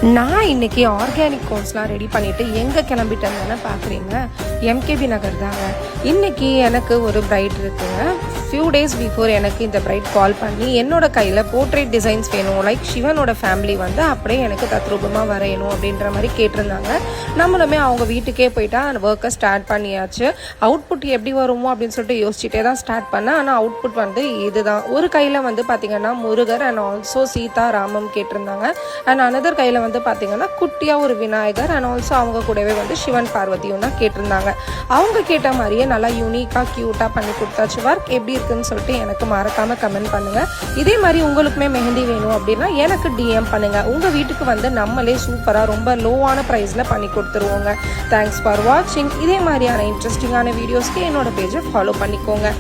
நான் இன்றைக்கி organic கோன்ஸ்லாம் ready பண்ணிவிட்டு எங்கே கிளம்பிட்டேன்னு பார்க்குறீங்க, எம்கேபி நகர் தாங்க. இன்றைக்கி எனக்கு ஒரு பிரைட் இருக்குங்க. ஃபியூ டேஸ் பிஃபோர் எனக்கு இந்த பிரைட் கால் பண்ணி என்னோட கையில் போர்ட்ரேட் டிசைன்ஸ் வேணும், லைக் சிவனோட ஃபேமிலி வந்து அப்படியே எனக்கு தத்ரூபமாக வரையணும் அப்படின்ற மாதிரி கேட்டிருந்தாங்க. நம்மளுமே அவங்க வீட்டுக்கே போயிட்டா அந்த ஒர்க்கை ஸ்டார்ட் பண்ணியாச்சு. அவுட்புட் எப்படி வருமோ அப்படின்னு சொல்லிட்டு யோசிச்சுட்டே தான் ஸ்டார்ட் பண்ணேன். ஆனால் அவுட்புட் வந்து இதுதான். ஒரு கையில் வந்து பார்த்திங்கன்னா முருகர் அண்ட் ஆல்சோ சீதா ராமம் கேட்டிருந்தாங்க. அண்ட் அனதர் கையில் வந்து பார்த்திங்கன்னா குட்டியாக ஒரு விநாயகர் அண்ட் ஆல்சோ அவங்க கூடவே வந்து சிவன் பார்வதியும் தான் கேட்டிருந்தாங்க. அவங்க கேட்ட மாதிரியே நல்லா யூனிக்காக க்யூட்டாக பண்ணி கொடுத்தாச்சு. ஒர்க் எப்படி இருக்குன்னு சொல்லிட்டு எனக்கு மறக்காமல் கமெண்ட் பண்ணுங்கள். இதே மாதிரி உங்களுக்குமே மெஹந்தி வேணும் அப்படின்னா எனக்கு டிஎம் பண்ணுங்கள். உங்கள் வீட்டுக்கு வந்து நம்மளே சூப்பராக ரொம்ப லோவான ப்ரைஸில் பண்ணி கொடுத்துருவோங்க. தேங்க்ஸ் ஃபார் வாட்சிங். இதே மாதிரியான இன்ட்ரெஸ்டிங்கான வீடியோஸ்க்கு என்னோட பேஜை ஃபாலோ பண்ணிக்கோங்க.